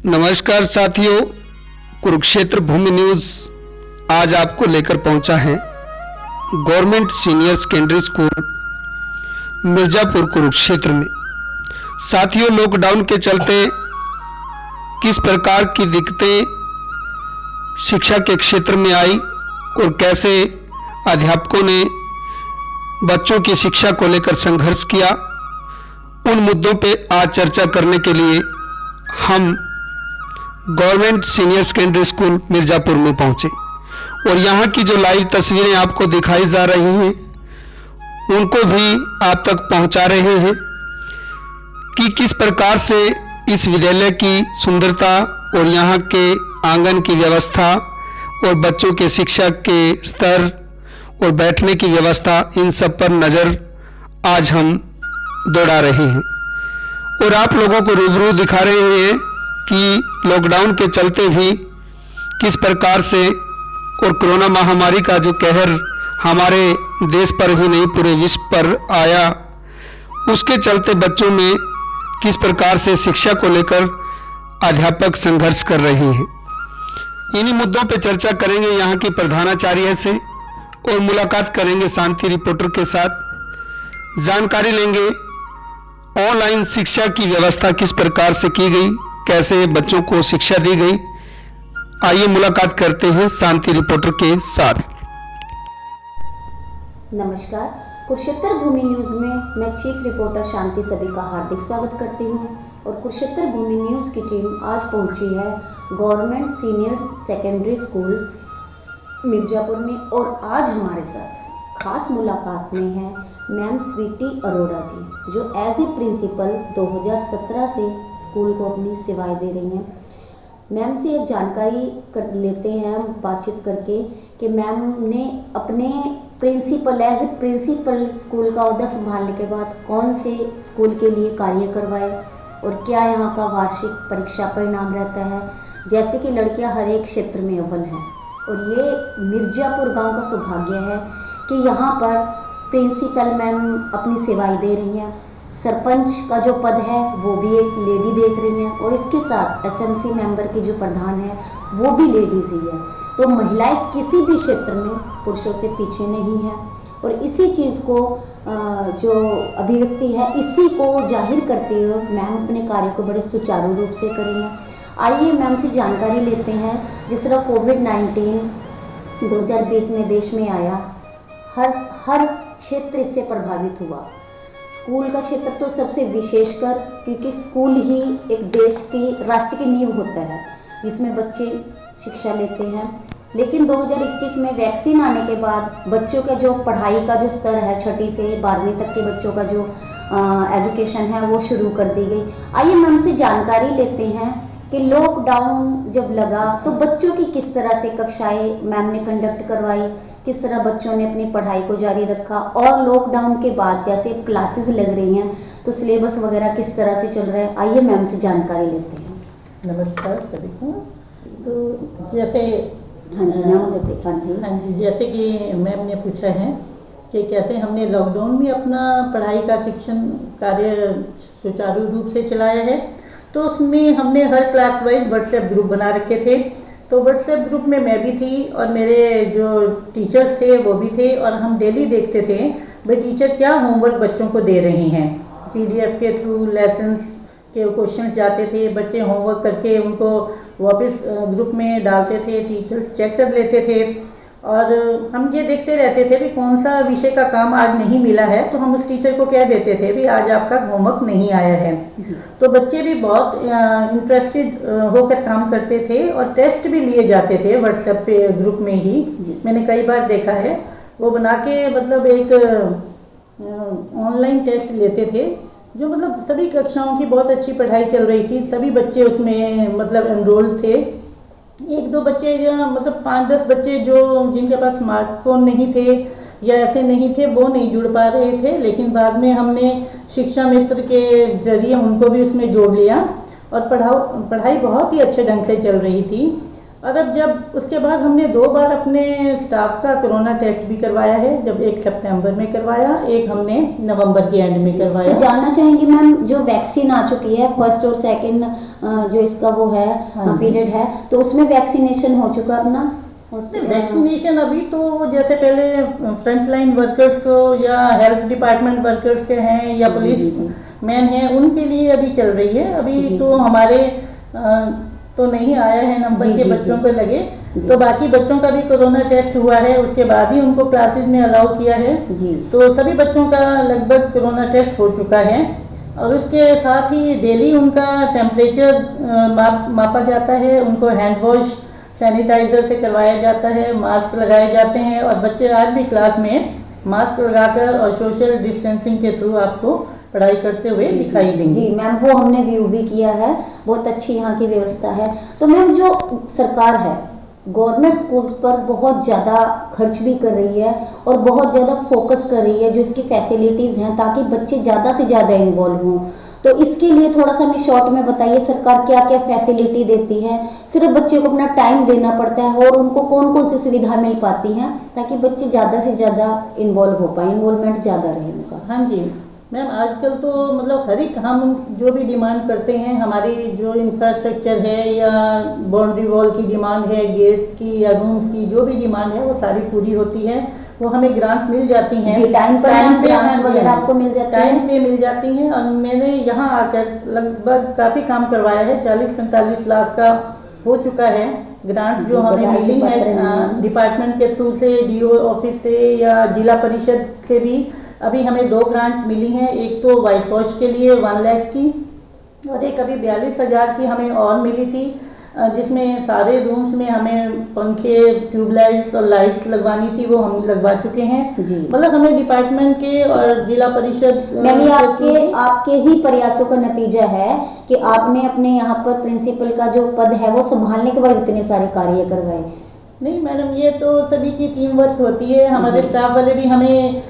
नमस्कार साथियों, कुरुक्षेत्र भूमि न्यूज़ आज आपको लेकर पहुंचा है government senior secondary school Mirzapur Kurukshetra में। साथियों, लॉकडाउन के चलते किस प्रकार की दिक्कतें शिक्षा के क्षेत्र में आई और कैसे अध्यापकों ने बच्चों की शिक्षा को लेकर संघर्ष किया, उन मुद्दों पे आज चर्चा करने के लिए हम government senior secondary school Mirzapur में पहुंचे और यहाँ की जो लाइव तस्वीरें आपको दिखाई जा रही हैं उनको भी आप तक पहुंचा रहे हैं कि किस प्रकार से इस विद्यालय की सुंदरता और यहाँ के आंगन की व्यवस्था और बच्चों के शिक्षा के स्तर और बैठने की व्यवस्था, इन सब पर नज़र आज हम दौड़ा रहे हैं और आप लोगों को रूबरू दिखा रहे हैं कि लॉकडाउन के चलते भी किस प्रकार से और कोरोना महामारी का जो कहर हमारे देश पर ही नहीं पूरे विश्व पर आया, उसके चलते बच्चों में किस प्रकार से शिक्षा को लेकर अध्यापक संघर्ष कर रहे हैं। इन्हीं मुद्दों पर चर्चा करेंगे यहाँ की प्रधानाचार्य से और मुलाकात करेंगे शांति रिपोर्टर के साथ। जानकारी लेंगे ऑनलाइन शिक्षा की व्यवस्था किस प्रकार से की गई, कैसे बच्चों को शिक्षा दी गई। आइए मुलाकात करते हैं शांति रिपोर्टर के साथ। नमस्कार, कुरुक्षेत्र भूमि न्यूज़ में मैं चीफ रिपोर्टर शांति सभी का हार्दिक स्वागत करती हूं और कुरुक्षेत्र भूमि न्यूज़ की टीम आज पहुंची है government senior secondary school Mirzapur में और आज हमारे साथ खास मुलाकात में है मैम स्वीटी अरोड़ा जी, जो एज ए प्रिंसिपल 2017 से स्कूल को अपनी सेवाएं दे रही हैं। मैम से एक जानकारी कर लेते हैं हम बातचीत करके कि मैम ने अपने एज ए प्रिंसिपल स्कूल का ओहदा संभालने के बाद कौन से स्कूल के लिए कार्य करवाए और क्या यहाँ का वार्षिक परीक्षा परिणाम रहता है। जैसे कि लड़कियाँ हर एक क्षेत्र में अव्वल हैं और ये मिर्जापुर गांव का सौभाग्य है कि यहाँ पर प्रिंसिपल मैम अपनी सेवाएं दे रही हैं। सरपंच का जो पद है वो भी एक लेडी देख रही हैं और इसके साथ एसएमसी मेंबर की जो प्रधान है वो भी लेडीज़ ही है। तो महिलाएं किसी भी क्षेत्र में पुरुषों से पीछे नहीं हैं और इसी चीज़ को जो अभिव्यक्ति है इसी को जाहिर करते हुए मैम अपने कार्य को बड़े सुचारू रूप से कर रही हैं। आइए मैम से जानकारी लेते हैं। जिस तरह कोविड-19 2020 में देश में आया, हर क्षेत्र इससे प्रभावित हुआ। स्कूल का क्षेत्र तो सबसे विशेषकर, क्योंकि स्कूल ही एक देश की राष्ट्र की नींव होता है जिसमें बच्चे शिक्षा लेते हैं। लेकिन 2021 में वैक्सीन आने के बाद बच्चों का जो पढ़ाई का जो स्तर है 6ठी से 12वीं तक के बच्चों का जो एजुकेशन है वो शुरू कर दी गई। आइए मैम से जानकारी लेते हैं कि लॉकडाउन जब लगा तो बच्चों की किस तरह से कक्षाएं मैम ने कंडक्ट करवाई, किस तरह बच्चों ने अपनी पढ़ाई को जारी रखा और लॉकडाउन के बाद जैसे क्लासेस लग रही हैं तो सिलेबस वगैरह किस तरह से चल रहा है। आइए मैम से जानकारी लेते हैं। नमस्कार सभी को। तो जैसे हाँ जी, जैसे कि मैम ने पूछा है कि कैसे हमने लॉकडाउन में अपना पढ़ाई का शिक्षण कार्य सुचारू रूप से चलाया है, तो उसमें हमने हर क्लास वाइज व्हाट्सएप ग्रुप बना रखे थे। तो व्हाट्सएप ग्रुप में मैं भी थी और मेरे जो टीचर्स थे वो भी थे और हम डेली देखते थे भाई टीचर क्या होमवर्क बच्चों को दे रहे हैं। पीडीएफ के थ्रू लेसन्स के क्वेश्चंस जाते थे, बच्चे होमवर्क करके उनको वापस ग्रुप में डालते थे, टीचर्स चेक कर लेते थे और हम ये देखते रहते थे भी कौन सा विषय का काम आज नहीं मिला है तो हम उस टीचर को कह देते थे भी आज आपका होमवर्क नहीं आया है। तो बच्चे भी बहुत इंटरेस्टेड होकर काम करते थे और टेस्ट भी लिए जाते थे व्हाट्सएप पे ग्रुप में ही। मैंने कई बार देखा है वो बना के मतलब एक ऑनलाइन टेस्ट लेते थे जो मतलब सभी कक्षाओं की बहुत अच्छी पढ़ाई चल रही थी, सभी बच्चे उसमें मतलब एनरोल्ड थे। एक दो बच्चे जो मतलब 5-10 बच्चे जो जिनके पास स्मार्टफोन नहीं थे या ऐसे नहीं थे वो नहीं जुड़ पा रहे थे, लेकिन बाद में हमने शिक्षा मित्र के जरिए उनको भी उसमें जोड़ लिया और पढ़ाई बहुत ही अच्छे ढंग से चल रही थी। और अब जब उसके बाद हमने 2 बार अपने स्टाफ का कोरोना टेस्ट भी करवाया है, जब एक सितंबर में करवाया, एक हमने नवंबर के एंड में करवाया। तो जानना चाहेंगे मैम, जो वैक्सीन आ चुकी है फर्स्ट और सेकंड जो इसका वो है पीरियड है, तो उसमें वैक्सीनेशन हो चुका अपना? वैक्सीनेशन अभी तो जैसे पहले फ्रंटलाइन वर्कर्स को या हेल्थ डिपार्टमेंट वर्कर्स के हैं या पुलिस मैन हैं, उनके लिए अभी चल रही है। अभी तो हमारे तो नहीं आया है नंबर के बच्चों को लगे, तो बाकी बच्चों का भी कोरोना टेस्ट हुआ है, उसके बाद ही उनको क्लासेस में अलाउ किया है। तो सभी बच्चों का लगभग कोरोना टेस्ट हो चुका है और उसके साथ ही डेली उनका टेम्परेचर मापा जाता है, उनको हैंड वॉश सैनिटाइजर से करवाया जाता है, मास्क लगाए जाते हैं और बच्चे आज भी क्लास में मास्क लगाकर और सोशल डिस्टेंसिंग के थ्रू आपको पढ़ाई करते हुए दिखाई देंगे। जी मैम, वो हमने व्यू भी किया है, बहुत अच्छी यहाँ की व्यवस्था है। तो मैम, जो सरकार है गवर्नमेंट स्कूल्स पर बहुत ज़्यादा खर्च भी कर रही है और बहुत ज़्यादा फोकस कर रही है जो इसकी फैसिलिटीज़ हैं, ताकि बच्चे ज़्यादा से ज़्यादा इन्वॉल्व हों। तो इसके लिए थोड़ा सा हमें शॉर्ट में बताइए, सरकार क्या क्या फैसिलिटी देती है? सिर्फ बच्चे को अपना टाइम देना पड़ता है और उनको कौन कौन सी सुविधा मिल पाती हैं ताकि बच्चे ज़्यादा से ज़्यादा इन्वॉल्व हो पाए, इन्वॉल्वमेंट ज़्यादा रहे उनका? हाँ जी मैम, आजकल तो मतलब हर एक हम जो भी डिमांड करते हैं, हमारी जो इंफ्रास्ट्रक्चर है या बाउंड्री वॉल की डिमांड है, गेट्स की या रूम्स की जो भी डिमांड है वो सारी पूरी होती है, वो हमें ग्रांट्स मिल जाती हैं। टाइम पे ग्रांट्स वगैरह आपको मिल जाती है? टाइम पे मिल जाती हैं और मैंने यहाँ आकर लगभग काफ़ी काम करवाया है, 40-45 लाख का हो चुका है ग्रांट्स जो हमें मिली है डिपार्टमेंट के थ्रू से, डीओ ऑफिस से या जिला परिषद से भी। अभी हमें 2 ग्रांट मिली हैं, एक तो वाइट वॉश के लिए 1 लाख की और एक अभी 42,000 की हमें और मिली थी, जिसमें सारे रूम्स में हमें पंखे, ट्यूबलाइट्स और लाइट्स लगवानी थी, वो हम लगवा चुके हैं। मतलब हमें डिपार्टमेंट के और जिला परिषद आपके ही प्रयासों का नतीजा है कि आपने अपने यहाँ पर प्रिंसिपल का जो पद है वो संभालने के बाद इतने सारे कार्य करवाए। नहीं मैडम, ये तो सभी की टीम वर्क होती है, हमारे स्टाफ वाले भी हमें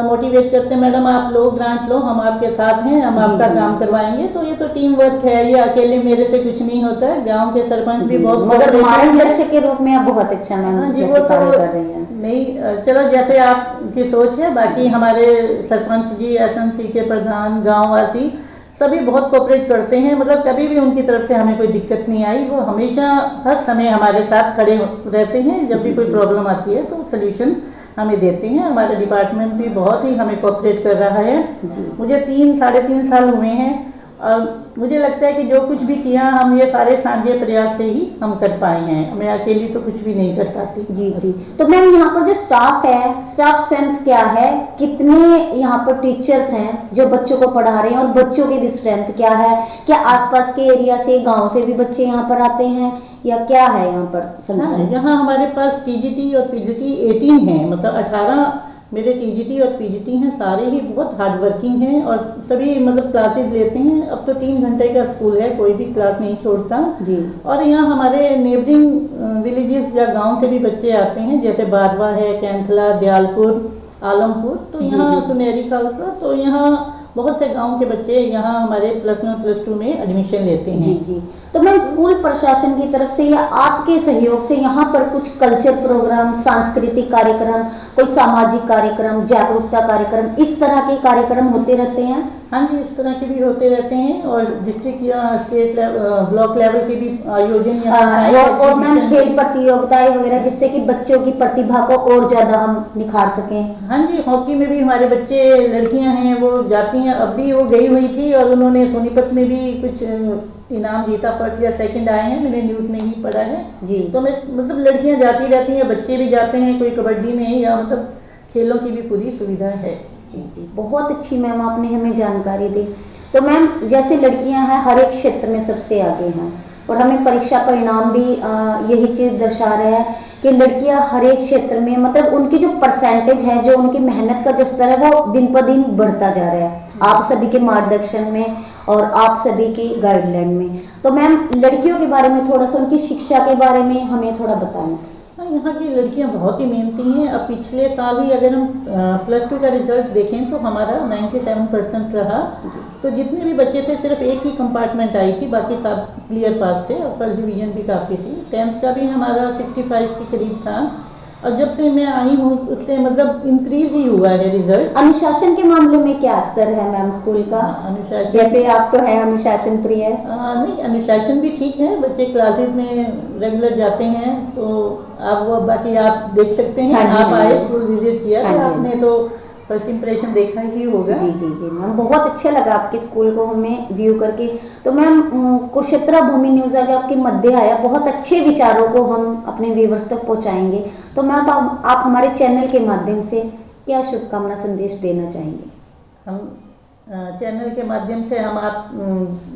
मोटिवेट करते हैं, मैडम आप लो ग्रांट लो, हम आपके साथ हैं, हम आपका काम करवाएंगे। तो ये तो टीम वर्क है, ये अकेले मेरे से कुछ नहीं होता है। गांव के सरपंच भी बहुत मगर मार्गदर्शक के रूप में आप बहुत अच्छा मैम जी वो तो कर रही हैं। नहीं चलो, जैसे आपकी सोच है, बाकी हमारे सरपंच जी, एसएमसी के प्रधान, गाँववासी सभी बहुत कोऑपरेट करते हैं। मतलब कभी भी उनकी तरफ से हमें कोई दिक्कत नहीं आई, वो हमेशा हर समय हमारे साथ खड़े रहते हैं। जब भी कोई प्रॉब्लम आती है तो सल्यूशन हमें देते हैं। हमारा डिपार्टमेंट भी बहुत ही हमें कोऑपरेट कर रहा है। मुझे 3-3.5 साल हुए हैं और मुझे लगता है कि जो कुछ भी किया हम ये सारे साझे प्रयास से ही हम कर पाए हैं, मैं अकेली तो कुछ भी नहीं कर पाती। जी। तो मैम, यहाँ पर जो स्टाफ है, स्टाफ स्ट्रेंथ क्या है, कितने यहाँ पर टीचर्स हैं जो बच्चों को पढ़ा रहे हैं और बच्चों की भी स्ट्रेंथ क्या है? क्या आसपास के एरिया से, गांव से भी बच्चे यहाँ पर आते हैं या क्या है यहाँ पर संख्या? यहाँ हमारे पास टीजीटी और पीजीटी 18 हैं, मतलब 18 मेरे टीजीटी और पीजीटी हैं, सारे ही बहुत हार्ड वर्किंग हैं और सभी मतलब क्लासेस लेते हैं। अब तो 3 घंटे का स्कूल है, कोई भी क्लास नहीं छोड़ता जी। और यहाँ हमारे नेबरिंग विलेजेस या गांव से भी बच्चे आते हैं, जैसे बारवा है, कैंथला, दयालपुर, आलमपुर, तो यहाँ सुनहरी खालसा, तो यहाँ बहुत से गांव के बच्चे यहाँ हमारे +1 +2 में एडमिशन लेते हैं। जी। तो मैम, स्कूल प्रशासन की तरफ से या आपके सहयोग से यहाँ पर कुछ कल्चर प्रोग्राम, सांस्कृतिक कार्यक्रम, कोई सामाजिक कार्यक्रम, जागरूकता कार्यक्रम, इस तरह के कार्यक्रम होते रहते हैं? हाँ जी, इस तरह के भी होते रहते हैं और डिस्ट्रिक्ट या स्टेट ब्लॉक लेवल के भी आयोजन यहाँ और मैम खेल प्रतियोगिताएं वगैरह, जिससे कि बच्चों की प्रतिभा को और ज़्यादा हम निखार सकें। हाँ जी, हॉकी में भी हमारे बच्चे, लड़कियां हैं वो जाती हैं, अब भी वो गई हुई थी और उन्होंने सोनीपत में भी कुछ इनाम जीता, 1st या 2nd आए हैं, मैंने न्यूज़ में ही पढ़ा है जी। तो मैं मतलब लड़कियां जाती रहती हैं, बच्चे भी जाते हैं, कोई कबड्डी में या मतलब खेलों की भी पूरी सुविधा है। जी, बहुत अच्छी मैम आपने हमें जानकारी दी। तो मैम, जैसे लड़कियां हैं हर एक क्षेत्र में सबसे आगे हैं और हमें परीक्षा परिणाम भी यही चीज़ दर्शा रहे हैं कि लड़कियां हर एक क्षेत्र में, मतलब उनकी जो परसेंटेज है, जो उनकी मेहनत का जो स्तर है वो दिन पर दिन बढ़ता जा रहा है, आप सभी के मार्गदर्शन में और आप सभी की गाइडलाइन में। तो मैम, लड़कियों के बारे में थोड़ा सा, उनकी शिक्षा के बारे में हमें थोड़ा बताएं। हाँ, यहाँ की लड़कियाँ बहुत ही मेहनती हैं। अब पिछले साल ही अगर हम +2 का रिजल्ट देखें तो हमारा 97% रहा। तो जितने भी बच्चे थे सिर्फ एक ही कंपार्टमेंट आई थी, बाकी सब क्लियर पास थे और फर्स्ट डिवीज़न भी काफ़ी थी। 10th का भी हमारा 65 के करीब था। और जब से मैं आई हूँ उससे मतलब इंक्रीज ही हुआ है रिजल्ट। अनुशासन के मामले में क्या स्तर है मैम स्कूल का? अनुशासन जैसे आप तो है अनुशासन प्रिय। नहीं, अनुशासन भी ठीक है, बच्चे क्लासेस में रेगुलर जाते हैं। तो आप वो बाकी आप देख सकते हैं। हाँ जी, आप हाँ आए जी। स्कूल विजिट किया हाँ तो जी। आपने तो फर्स्ट इम्प्रेशन देखा ही होगा। जी जी जी मैम, बहुत अच्छा लगा आपके स्कूल को हमें व्यू करके। तो मैम कुरुक्षेत्र भूमि न्यूज़ आज आपके मध्य आया, बहुत अच्छे विचारों को हम अपने व्यूवर्स तक पहुंचाएंगे। तो मैम आप हमारे चैनल के माध्यम से क्या शुभकामना संदेश देना चाहेंगे? हम चैनल के माध्यम से हम आप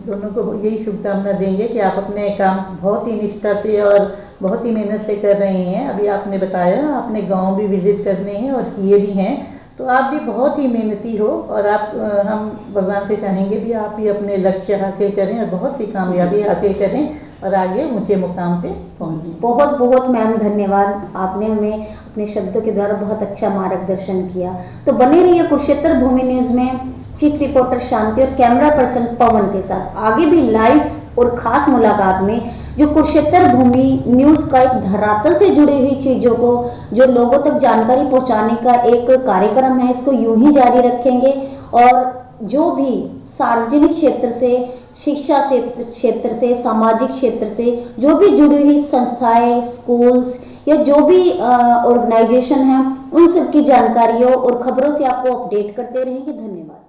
दोनों को यही शुभकामना देंगे कि आप अपने काम बहुत ही निष्ठा से और बहुत ही मेहनत से कर रहे हैं। अभी आपने बताया आपने गांव भी विजिट करने हैं और किए भी हैं, तो आप भी बहुत ही मेहनती हो। और आप हम भगवान से चाहेंगे भी आप भी अपने लक्ष्य हासिल करें और बहुत ही कामयाबी हासिल करें और आगे ऊंचे मुकाम पे पहुंचें। बहुत बहुत मैम धन्यवाद, आपने हमें अपने शब्दों के द्वारा बहुत अच्छा मार्गदर्शन किया। तो बने रहिए कुरुक्षेत्र भूमि न्यूज़ में चीफ रिपोर्टर शांति और कैमरा पर्सन पवन के साथ। आगे भी लाइव और खास मुलाकात में जो कुरुक्षेत्र भूमि न्यूज़ का एक धरातल से जुड़ी हुई चीज़ों को जो लोगों तक जानकारी पहुंचाने का एक कार्यक्रम है, इसको यूं ही जारी रखेंगे। और जो भी सार्वजनिक क्षेत्र से, शिक्षा क्षेत्र से, सामाजिक क्षेत्र से जो भी जुड़ी हुई संस्थाएं, स्कूल्स या जो भी ऑर्गेनाइजेशन है, उन सब की जानकारियों और खबरों से आपको अपडेट करते रहेंगे। धन्यवाद।